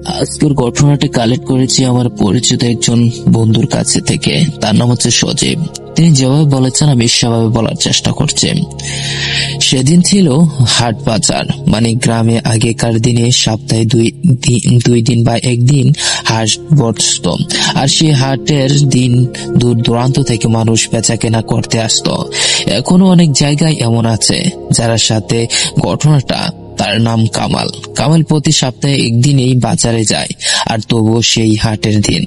আজকের ঘটনাটা কালেক্ট করেছি আমার পরিচিত একজন বন্ধুর কাছে থেকে। তার নাম হচ্ছে সজীব। তিনি যেভাবে বলেছেন আমি সেভাবে বলার চেষ্টা করছি। সেদিন ছিল হাট বাজার, মানে গ্রামে আগেকার দিনে সপ্তাহে দুই দিন বা একদিন হাট বসত। আর সেই হাটের দিন দূর দূরান্ত থেকে মানুষ বেচা কেনা করতে আসতো। এখনো অনেক জায়গায় এমন আছে যার সাথে ঘটনাটা। তার নাম কামাল। কামাল প্রতি সপ্তাহে একদিনেই বাজারে যায়, আর তবুও সেই হাটের দিন।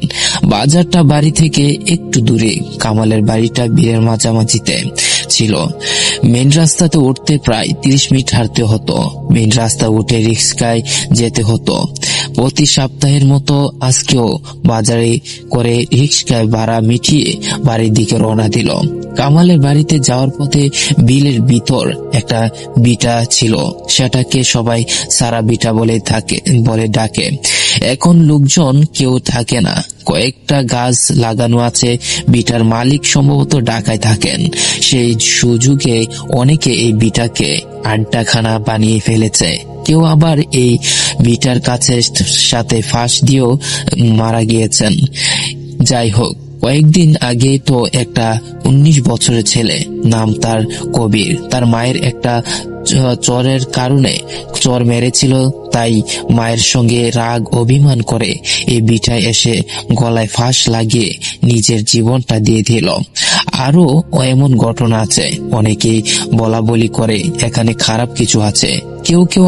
বাজারটা বাড়ি থেকে একটু দূরে। কামালের বাড়িটা বীরের মাঝামাঝিতে ছিল। মেন রাস্তাতে উঠতে প্রায় 30 মিনিট হাঁটতে হতো। মেন রাস্তা উঠে রিক্সায় যেতে হতো। প্রতি সপ্তাহের মতো আজকেও বাজারে করে রিক্সায় ভাড়া মিটিয়ে বাড়ির দিকে রওনা দিল। কামালের বাড়িতে যাওয়ার পথে বিলের ভিতর একটা বিটা ছিল। সেটাকে সবাই সারা বিটা বলে ডাকে। এখন লোকজন কেউ থাকে না, কয়েকটা গাছ লাগানো আছে। বিটার মালিক সম্ভবত ঢাকায় থাকেন। সেই সুযোগে অনেকে এই বিটাকে আড্ডাখানা বানিয়ে ফেলেছে। কেউ আবার এই বিটার কাছে সাথে ফাঁস দিয়েও মারা গিয়েছেন। যাই হোক, কয়েকদিন আগে তো একটা 19 বছরের ছেলে, নাম তার কবির, তার মায়ের একটা চরের কারণে চর মেরেছিল। তাই মায়ের সঙ্গে রাগ অভিমান করে এই বিটায় এসে গলায় ফাঁস লাগিয়ে নিজের জীবনটা দিয়ে দিল। আরো এমন ঘটনা আছে। অনেকেই বলা বলি করে এখানে খারাপ কিছু আছে। কেউ কেউ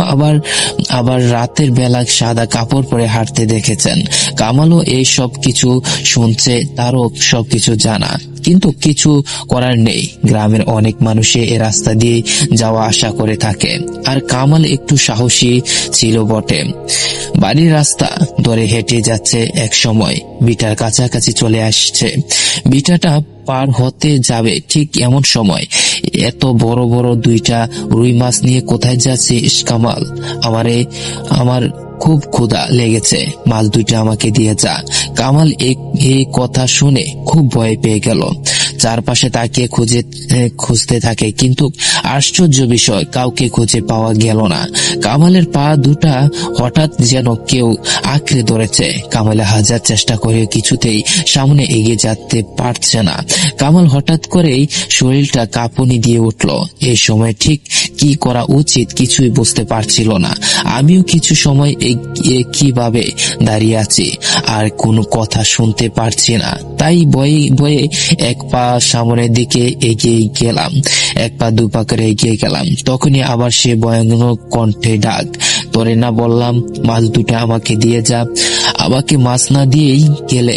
আবার রাতের বেলা সাদা কাপড় পরে হাঁটতে দেখেছেন। কামালও এই সব কিছু শুনছে, তারও সবকিছু জানা, কিন্তু কিছু করার নেই। গ্রামের অনেক মানুষে এ রাস্তা দিয়ে যাওয়া আসা করে থাকে, আর কামাল একটু সাহসী ছিল বটে। বাড়ির রাস্তা ধরে হেঁটে যাচ্ছে। এক সময় বিটার কাছাকাছি চলে আসছে। বিটাটা পার হতে যাবে ঠিক এমন সময় এত বড় বড় দুইটা রুই মাছ নিয়ে কোথায় যাচ্ছিস কামাল? আমার খুব ক্ষুধা লেগেছে, মাছ দুইটা আমাকে দিয়ে যা। কামাল এই কথা শুনে খুব ভয় পেয়ে গেল। চারপাশে তাকিয়ে খুঁজতে থাকে, কিন্তু আশ্চর্য বিষয়, কাউকে খুঁজে পাওয়া গেল না। কামালের পা দুটা হঠাৎ যেন কেউ আঁকড়ে ধরেছে। কামালে হাজার চেষ্টা করে কিছুতেই সামনে এগিয়ে যেতে পারছে না। কামাল হঠাৎ করেই শরীরটা কাঁপুনি দিয়ে উঠল। এই সময় ঠিক কি করা উচিত কিছুই বুঝতে পারছিল না। আমিও কিছু সময় কিভাবে দাঁড়িয়ে আছি, আর কোনো কথা শুনতে পারছি না। তাই ভয়ে এক পা সামনের দিকে এগিয়ে গেলাম, এক পা দু পা করে এগিয়ে গেলাম। তখনই আবার সে ভয়ানক কণ্ঠে ডাক, তোরে না বললাম মাছ দুটা আমাকে দিয়ে যা? আমাকে মাছ না দিয়েই গেলে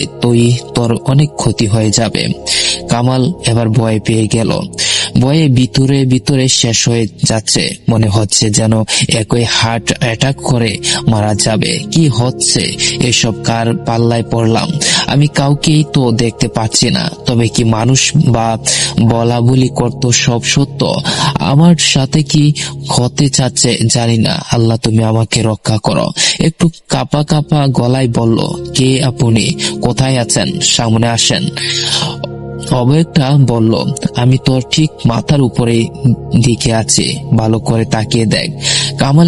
তোর অনেক ক্ষতি হয়ে যাবে। কামাল এবার ভয় পেয়ে গেল। ভয়ে ভিতরে শেষ হয়ে যাচ্ছে। মনে হচ্ছে যেন একই হার্ট অ্যাটাক করে মারা যাবে। কি হচ্ছে এসব? কার পাল্লায় পড়লাম? আমি কাউকেই তো দেখতে পাচ্ছি না। তবে কি মানুষ বা বলা বলি করতো সব সত্য? আমার সাথে কি হতে চাচ্ছে জানি না। আল্লাহ তুমি আমাকে রক্ষা করো। একটু কাঁপা কাঁপা গলায় বলল, কে আপনি? কোথায় আছেন? সামনে আসেন। অবয়বটা বলল, আমি তোর ঠিক মাথার উপরে দিকে আছি, ভালো করে তাকিয়ে দেখ। কামাল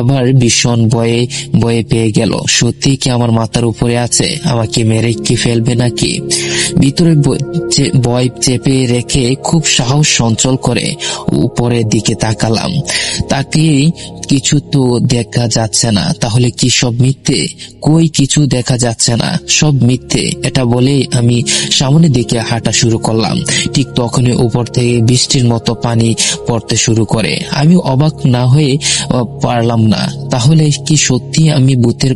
এবার ভীষণ ভয়ে পেয়ে গেল। সত্যি কি আমার মাথার উপরে আছে? আমাকে মেরে কি ফেলবে নাকি? ভিতরে ভয় চেপে রেখে খুব সাহস সঞ্চল করে উপরের দিকে তাকালাম। তাকিয়ে কিছু তো দেখা যাচ্ছে না। তাহলে কি সব মিথ্যে? কই কিছু দেখা যাচ্ছে না, সব মিথ্যে। এটা বলেই আমি সামনের দিকে হাঁটা শুরু করলাম। ঠিক তখনই উপর থেকে বৃষ্টির মতো পানি পড়তে শুরু করে। আমি অবাক না হয়ে পারলাম না। তাহলে কি সত্যি আমি ভূতের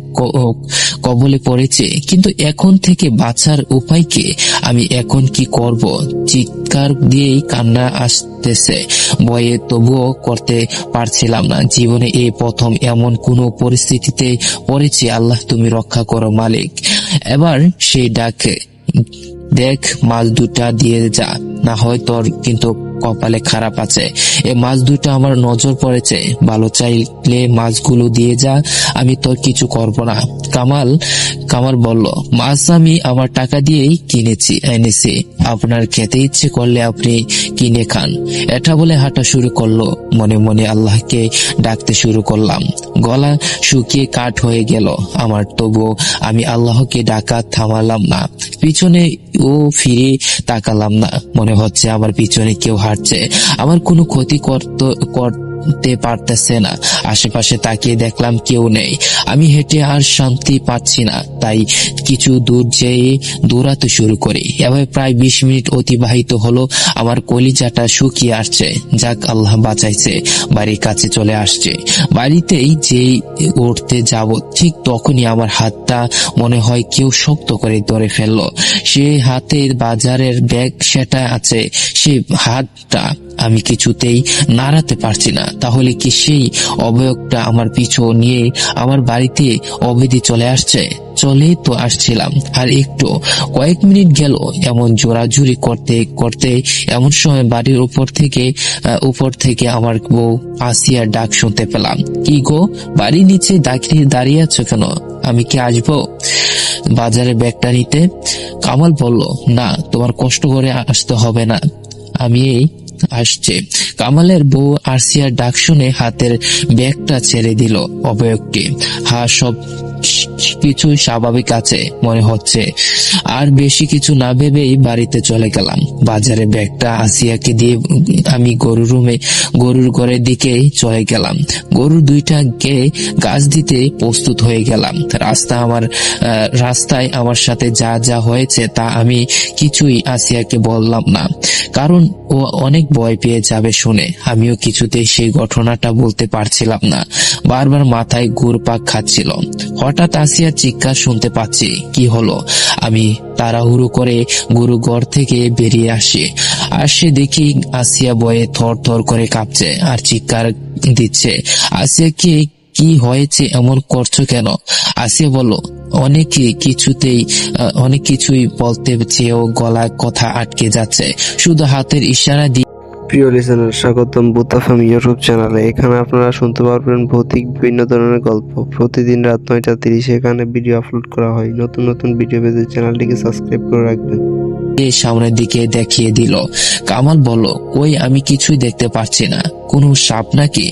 কবলে পড়েছি? কিন্তু এখন থেকে বাঁচার উপায় কি? আমি এখন কি করব? চিৎকার দিয়েই কান্না আসতেছে। ভয়ে তবুও করতে পারছিলাম না। জীবনে এই প্রথম এমন কোনো পরিস্থিতিতে পড়েছি। আল্লাহ তুমি রক্ষা করো মালিক। এবার সেই ডাকে, দেখ মাছ দুটা দিয়ে যা, না হয় তোর কিন্তু কপালে খারাপ আছে। এই মাছ দুটো আমার নজর পড়েছে, ভালো চাইলে মাছগুলো দিয়ে যা, আমি তোর কিছু করব না। কামাল বলল, মাছ আমি আমার টাকা দিয়েই এনেছি, আপনার খেতে ইচ্ছে করলে আপনি কিনে খান। এটা বলে হাঁটা শুরু করলো। মনে মনে আল্লাহকে ডাকতে শুরু করলাম। গলা শুকিয়ে কাঠ হয়ে গেল আমার, তবুও আমি আল্লাহকে ডাকা থামালাম না। পিছনে ও ফিরে তাকালাম না। মনে হচ্ছে আমার পিছনে কেউ হাঁটছে, আমার কোনো ক্ষতি করতে পারতেছে না। আশেপাশে তাকিয়ে দেখলাম কেউ নেই। আমি হেঁটে আর শান্তি পাচ্ছি না, তাই কিছু দূর যেয়ে দৌড়াতে শুরু করি। এভাবে প্রায় 20 মিনিট অতিবাহিত হলো। আমার কলিজাটা শুকিয়ে আসছে। যাক, আল্লাহ বাঁচাইছে, বাড়ির কাছে চলে আসছে। বাড়িতেই যেই উঠতে যাব, ঠিক তখনই আমার হাতটা মনে হয় কেউ শক্ত করে ধরে ফেললো। সে হাতের বাজারের ব্যাগ সেটা আছে, সে হাতটা আমি কিছুতেই নাড়াতে পারছি না। তাহলে কি সেই অবয়বটা আমার পিছু নিয়ে আমার বাড়িতে অবধি চলে আসছে? চলেই তো আসছিলাম, আর একটু কয়েক মিনিট গেল এমন জোরাজুরি করতে করতে। এমন সময় বাড়ির উপর থেকে আমার বউ আসিয়ার ডাক শুনতে পেলাম। কি গো, বাড়ির নিচে দাঁড়িয়ে আছো কেন? আমি কি আসবো বাজারে ব্যাগটা নিতে? কামাল বলল, না, তোমার কষ্ট করে আসতে হবে না, আমি আসছে। কামালের বউ আরসিয়ার ডাক শুনে হাতের ব্যাগটা ছেড়ে দিল অবয়বকে। সব কিছু স্বাভাবিক আছে মনে হচ্ছে। আর বেশি কিছু না ভেবেই বাড়িতে চলে গেলাম। বাজারে ব্যাগটা আসিয়াকে দিয়ে আমি গরুর ঘরের দিকে চলে গেলাম। গরু দুইটাকে গাছ দিতে প্রস্তুত হয়ে গেলাম। রাস্তায় আমার সাথে যা যা হয়েছে তা আমি কিছুই আসিয়াকে বললাম না, কারণ ও অনেক ভয় পেয়ে যাবে শুনে। আমিও কিছুতেই সেই ঘটনাটা বলতে পারছিলাম না, বারবার মাথায় ঘুরপাক খাচ্ছিল। হঠাৎ আসিয়ার চিৎকার শুনতে পাচ্ছি। কি হলো? আমি তাড়াহুড়ো করে গরু ঘর থেকে বেরিয়ে আসে দেখি আসিয়া ভয়ে থর থর করে কাঁপছে আর চিৎকার দিচ্ছে। আসিয়া কি হয়েছে, এমন করছো কেন? আসিয়া বলল, অনেক কিছুই বলতে চেয়েও গলায় কথা আটকে যাচ্ছে, শুধু হাতের ইশারা দিয়ে। প্রিয় লিসেনার, স্বাগতম বুতাফাম ইউটিউব চ্যানেলে। এখানে আপনারা শুনতে পারবেন ভৌতিক বিভিন্ন ধরনের গল্প। প্রতিদিন রাত 9:30 এখানে ভিডিও আপলোড করা হয়। নতুন নতুন ভিডিও পেতে চ্যানেলটিকে সাবস্ক্রাইব করে রাখবেন। সামনের দিকে দেখিয়ে দিল। কামাল বলল, কই, আমি কিছুই দেখতে পাচ্ছি না। কোনো সাপ নাকি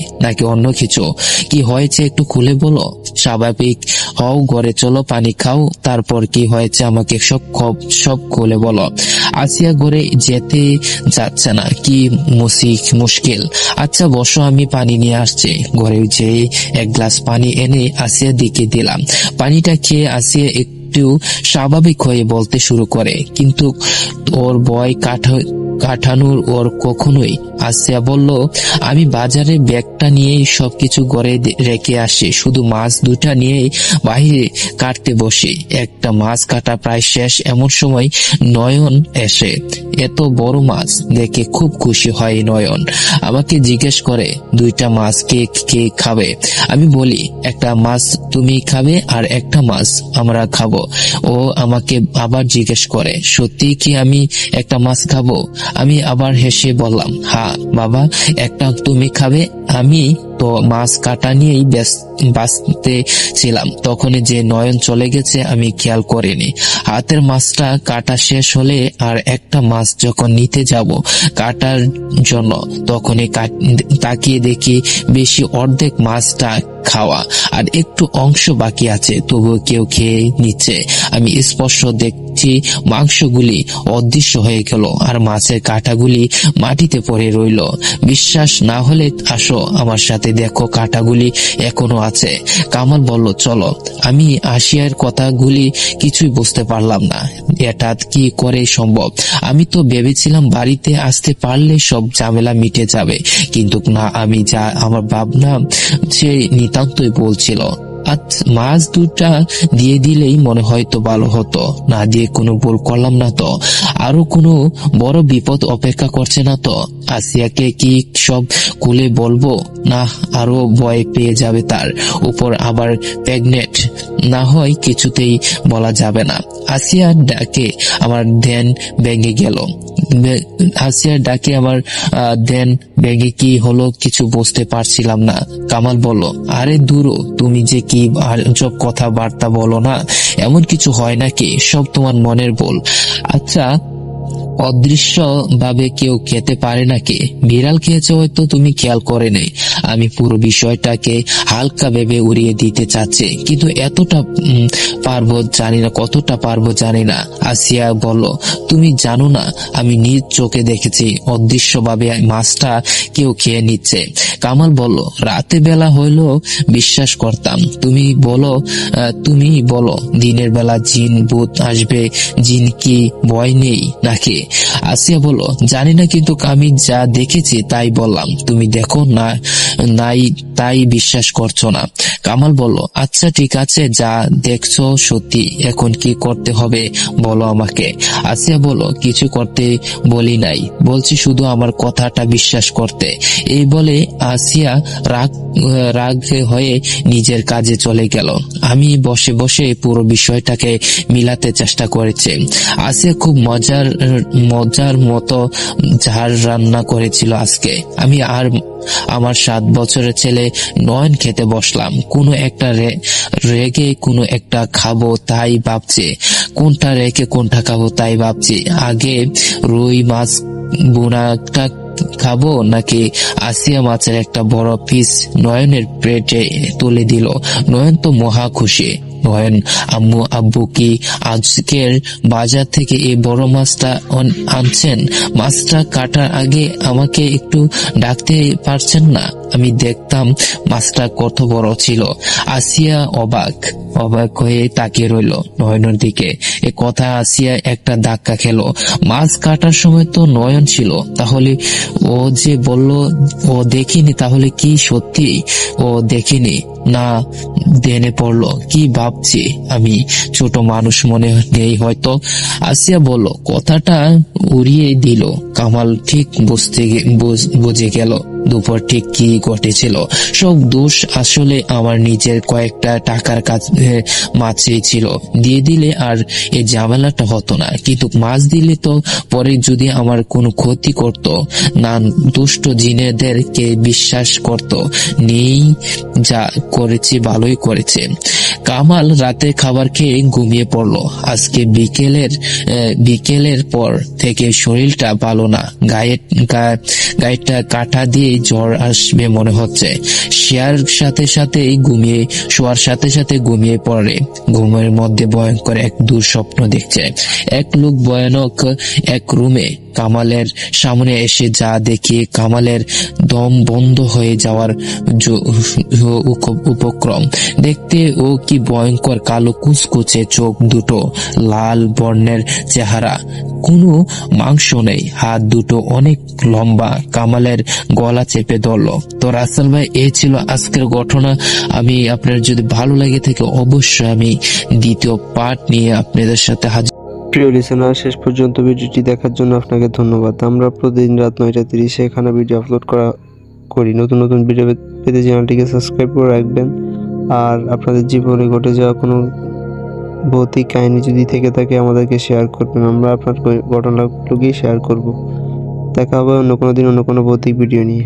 অন্য কিছু? কি হয়েছে একটু খুলে বলো। স্বাভাবিক হও, ঘরে চলো, পানি খাও, তারপর কি হয়েছে আমাকে সব খুলে বলো। আসিয়া ঘরে যেতে যাচ্ছে না, কি মুশকিল। আচ্ছা বসো, আমি পানি নিয়ে আসছি। ঘরে যেয়ে এক গ্লাস পানি এনে আসিয়ার দিকে দিলাম। পানিটা খেয়ে আসিয়া একটু স্বাভাবিক হয়ে বলতে শুরু করে, কিন্তু ওর ভয় কাটানোর ওর কখনোই। আসিয়া বলল, আমি বাজারে ব্যাগটা নিয়ে সবকিছু ঘরে রেখে আসি, শুধু মাছ দুটা নিয়ে বাহিরে কাটতে বসি। একটা মাছ কাটা প্রায় শেষ, এমন সময় নয়ন এসে। এত বড় মাছ দেখে খুব খুশি হয় নয়ন। আমাকে জিজ্ঞেস করে, দুইটা মাছ কে খাবে? আমি বলি, একটা মাছ তুমি খাবে আর একটা মাছ আমরা খাবো। ও আমাকে আবার জিজ্ঞেস করে, সত্যি কি আমি একটা মাছ খাবো? আমি আবার হেসে বললাম, হ্যাঁ বাবা, একটা তুমি খাবে। আমি তো মাছ কাটা নিয়েই ব্যস্ত ছিলাম, তখন যে নয়ন চলে গেছে আমি খেয়াল করিনি। হাতের মাছটা কাটা শেষ হলে আর একটা মাছ যখন নিতে যাব কাটার জন্য, তখনই তাকিয়ে দেখি বেশি অর্ধেক মাছটা খাওয়া আর একটু অংশ বাকি আছে, তবুও কেউ খেয়ে নিচ্ছে। আমি স্পষ্ট দেখছি মাংসগুলি অদৃশ্য হয়ে গেল আর মাছের কাঁটাগুলি মাটিতে পড়ে রইল। বিশ্বাস না হলে আসো আমার সাথে, দেখো কাঁটাগুলি এখনো আছে। কামাল বলল, চলো। আমি আসিয়ার কথাগুলি কিছুই বুঝতে পারলাম না। এটা কি করে সম্ভব? আমি তো ভেবেছিলাম বাড়িতে আসতে পারলে সব ঝামেলা মিটে যাবে, কিন্তু না, আমি যা আমার ভাবনা সে নিতান্তই বলছিল। মাছ দুটা দিয়ে দিলেই মনে হয়তো ভালো হতো, না দিয়ে কোনো ভুল করলাম না তো? আরো কোনো বড় বিপদ অপেক্ষা করছে না তো? আসিয়াকে কি সব খুলে বলবো? না, আরো ভয় পেয়ে যাবে, তার উপর আবার প্রেগনেন্ট। না হয় কিছুতেই বলা যাবে না। আসিয়া ডাকে আমার ধ্যান ভেঙে গেল। আসিয়ার ডাকে আমার দেন ব্যাগে কি হলো কিছু বুঝতে পারছিলাম না। কামাল বলল, আরে দূরো, তুমি যে কি সব কথাবার্তা বলো না, এমন কিছু হয় নাকি, সব তোমার মনের ভুল। আচ্ছা, অদৃশ্য ভাবে কেউ খেতে পারে নাকি? বিড়াল খেয়েছে হয়তো তুমি খেয়াল করে নেই। আমি পুরো বিষয়টাকে হালকা ভেবে উড়িয়ে দিতে চাচ্ছি, কিন্তু এতটা পারবো জানি না, কতটা পারবো জানি না। আসিয়া বলল, তুমি জানো না, আমি নিজ চোখে দেখেছি অদৃশ্য ভাবে মাছটা কেউ খেয়ে নিচ্ছে। কামাল বলল, রাতে বেলা হইলেও বিশ্বাস করতাম, তুমি বলো দিনের বেলা জিন ভূত আসবে, জিন কি ভয় নেই নাকি? আসিয়া বলল, জানি না, কিন্তু আমি যা দেখেছি তাই বললাম, তুমি দেখো না নাই তাই বিশ্বাস করছো না। কামাল বলল, আচ্ছা ঠিক আছে, যা দেখছো সত্যি, এখন কি করতে হবে বলো আমাকে। আসিয়া বলল, কিছু করতে বলি নাই, বলছি শুধু আমার কথাটা বিশ্বাস করতে। এই বলে আসিয়া রাগ হয়ে নিজের কাজে চলে গেল। আমি বসে বসে পুরো বিষয়টাকে মিলাতে চেষ্টা করেছি। আসিয়া খুব মজার মতো ঝাড় রান্না করেছিল আজকে। আমি আর আমার 7 বছরের ছেলে নয়ন খেতে বসলাম। কোনো একটা রেগে কোনো একটা খাবো তাই ভাবছি, কোনটা রেখে কোনটা খাবো তাই ভাবছি। আগে রুই মাছ বোনাটা খাবো নাকি আসিয়া মাছের একটা বড় পিস নয়নের প্লেটে তুলে দিল। নয়ন তো মহা খুশি। নয়ন, আব্বু কি আজকের বাজার থেকে এই বড় মাছটা আনছেন? মাছটা কাটার আগে আমাকে একটু ডাকতে পারছেন না? আমি দেখতাম মাছটা কত বড় ছিল। আসিয়া অবাক হয়ে তাকিয়ে রইল নয়নের দিকে। এ কথা আসিয়া একটা ধাক্কা খেলো। মাছ কাটার সময় তো নয়ন ছিল, তাহলে ও যে বলল ও দেখিনি, তাহলে কি সত্যি ও দেখিনি? না, দেনে পড়লো। কি ভাবছি আমি, ছোট মানুষ মনে নেই হয়তো। আসিয়া বলল, কথাটা উড়িয়ে দিল। কামাল ঠিক বুঝে গেল দুপুর ঠিক কি ঘটেছিল। সব দোষ আসলে আমার নিজের। কয়েকটা টাকার মাছ ছিল, দিয়ে দিলে আর এই ঝামেলাটা হতো না, কিন্তু মাছ দিলে তো পরে যদি আমার কোনো ক্ষতি করত না, দুষ্ট জিনেদেরকে বিশ্বাস করত নেই। যা করেছে ভালোই করেছে। কামাল রাতে খাবার খেয়ে ঘুমিয়ে পড়ল। আজকে বিকেলের পর থেকে শরীরটা ভালো না। গায়েটা কাটা দিয়ে জ্বর আসবে মনে হচ্ছে। শোয়ার সাথে সাথে ঘুমিয়ে পড়ে। ঘুমের মধ্যে ভয়ঙ্কর এক দুঃস্বপ্ন দেখছে। এক লোক ভয়ানক এক রুমে কামালের সামনে এসে যা দেখে কামালের দম বন্ধ হয়ে যাওয়ার উপক্রম। দেখতে ও কি ভয়ঙ্কর, কালো কুচকুচে চোখ দুটো, লাল বর্ণের চেহারা, কোনো মাংস নেই, হাত দুটো অনেক লম্বা। কামালের গলা চেপে ধরল। তো রাসেল ভাই, এই ছিল আজকের ঘটনা। আমি আপনার যদি ভালো লাগে থাকে অবশ্যই আমি দ্বিতীয় পার্ট নিয়ে আপনাদের সাথে হাজির। প্রিয় লিসেনার, শেষ পর্যন্ত ভিডিওটি দেখার জন্য আপনাকে ধন্যবাদ। আমরা প্রতিদিন রাত 9:30 এখানে ভিডিও আপলোড করি। নতুন নতুন ভিডিও পেতে চ্যানেলটিকে সাবস্ক্রাইব করে রাখবেন। আর আপনাদের জীবনে ঘটে যাওয়া কোনো ভৌতিক কাহিনী যদি থেকে থাকে আমাদেরকে শেয়ার করবেন, আমরা আপনার ঘটনাগুলোকেই শেয়ার করব। দেখা হবে অন্য কোনো দিন অন্য কোনো ভৌতিক ভিডিও নিয়ে।